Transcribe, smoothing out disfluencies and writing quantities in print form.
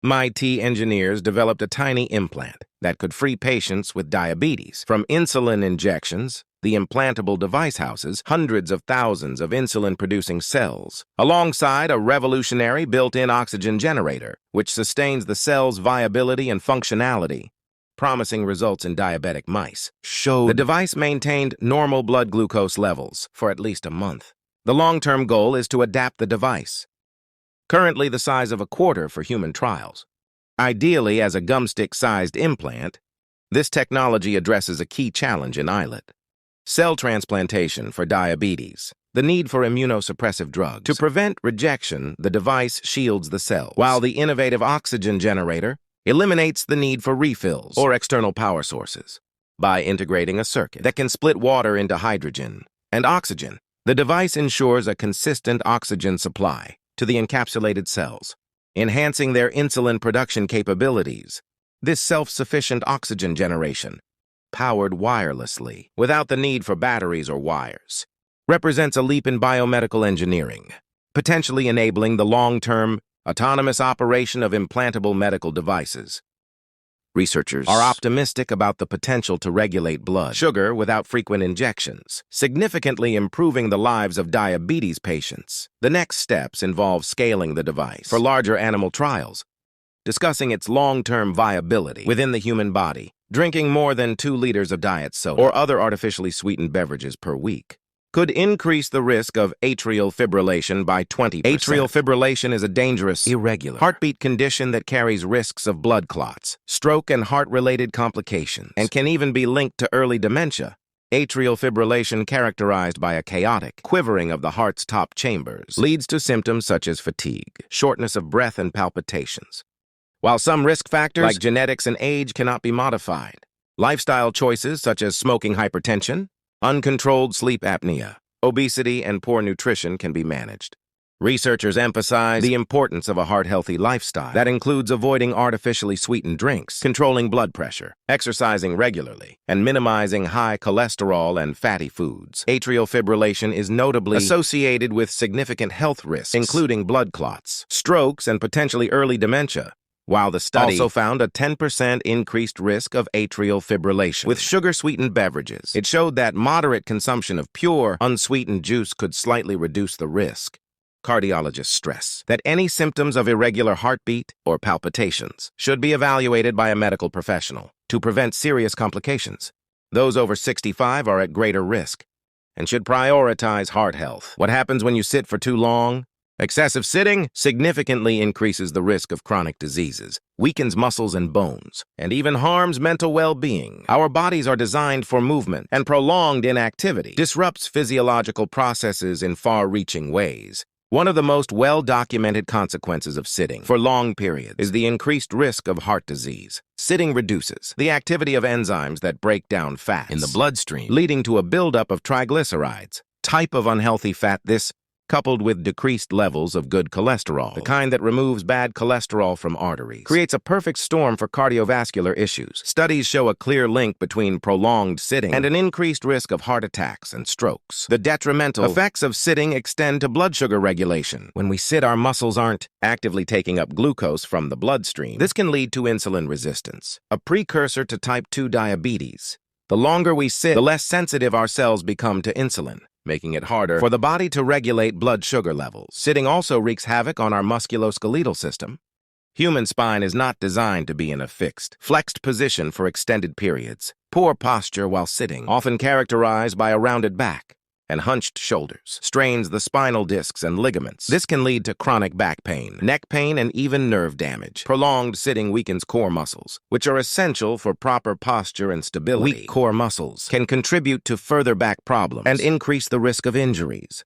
MIT engineers developed a tiny implant that could free patients with diabetes from insulin injections. The implantable device houses hundreds of thousands of insulin-producing cells, alongside a revolutionary built-in oxygen generator, which sustains the cell's viability and functionality. Promising results in diabetic mice showed the device maintained normal blood glucose levels for at least a month. The long-term goal is to adapt the device, currently the size of a quarter for human trials. Ideally, as a gumstick-sized implant, this technology addresses a key challenge in islet: cell transplantation for diabetes, the need for immunosuppressive drugs. To prevent rejection, the device shields the cells, while the innovative oxygen generator eliminates the need for refills or external power sources. By integrating a circuit that can split water into hydrogen and oxygen, the device ensures a consistent oxygen supply to the encapsulated cells, enhancing their insulin production capabilities. This self-sufficient oxygen generation, powered wirelessly, without the need for batteries or wires, represents a leap in biomedical engineering, potentially enabling the long-term, autonomous operation of implantable medical devices. Researchers are optimistic about the potential to regulate blood sugar without frequent injections, significantly improving the lives of diabetes patients. The next steps involve scaling the device for larger animal trials, discussing its long-term viability within the human body. Drinking more than 2 liters of diet soda or other artificially sweetened beverages per week could increase the risk of atrial fibrillation by 20%. Atrial fibrillation is a dangerous, irregular heartbeat condition that carries risks of blood clots, stroke, and heart-related complications, and can even be linked to early dementia. Atrial fibrillation, characterized by a chaotic quivering of the heart's top chambers, leads to symptoms such as fatigue, shortness of breath, and palpitations. While some risk factors, like genetics and age, cannot be modified, lifestyle choices such as smoking, hypertension, uncontrolled sleep apnea, obesity, and poor nutrition can be managed. Researchers emphasize the importance of a heart-healthy lifestyle that includes avoiding artificially sweetened drinks, controlling blood pressure, exercising regularly, and minimizing high cholesterol and fatty foods. Atrial fibrillation is notably associated with significant health risks, including blood clots, strokes, and potentially early dementia, while the study also found a 10% increased risk of atrial fibrillation with sugar-sweetened beverages. It showed that moderate consumption of pure, unsweetened juice could slightly reduce the risk. Cardiologists stress that any symptoms of irregular heartbeat or palpitations should be evaluated by a medical professional to prevent serious complications. Those over 65 are at greater risk and should prioritize heart health. What happens when you sit for too long? Excessive sitting significantly increases the risk of chronic diseases, weakens muscles and bones, and even harms mental well-being. Our bodies are designed for movement, and prolonged inactivity disrupts physiological processes in far-reaching ways. One of the most well-documented consequences of sitting for long periods is the increased risk of heart disease. Sitting reduces the activity of enzymes that break down fats in the bloodstream, leading to a buildup of triglycerides, type of unhealthy fat. This, coupled with decreased levels of good cholesterol, the kind that removes bad cholesterol from arteries, creates a perfect storm for cardiovascular issues. Studies show a clear link between prolonged sitting and an increased risk of heart attacks and strokes. The detrimental effects of sitting extend to blood sugar regulation. When we sit, our muscles aren't actively taking up glucose from the bloodstream. This can lead to insulin resistance, a precursor to type 2 diabetes. The longer we sit, the less sensitive our cells become to insulin, making it harder for the body to regulate blood sugar levels. Sitting also wreaks havoc on our musculoskeletal system. Human spine is not designed to be in a fixed, flexed position for extended periods. Poor posture while sitting, often characterized by a rounded back and hunched shoulders, strains the spinal discs and ligaments. This can lead to chronic back pain, neck pain, and even nerve damage. Prolonged sitting weakens core muscles, which are essential for proper posture and stability. Weak core muscles can contribute to further back problems and increase the risk of injuries.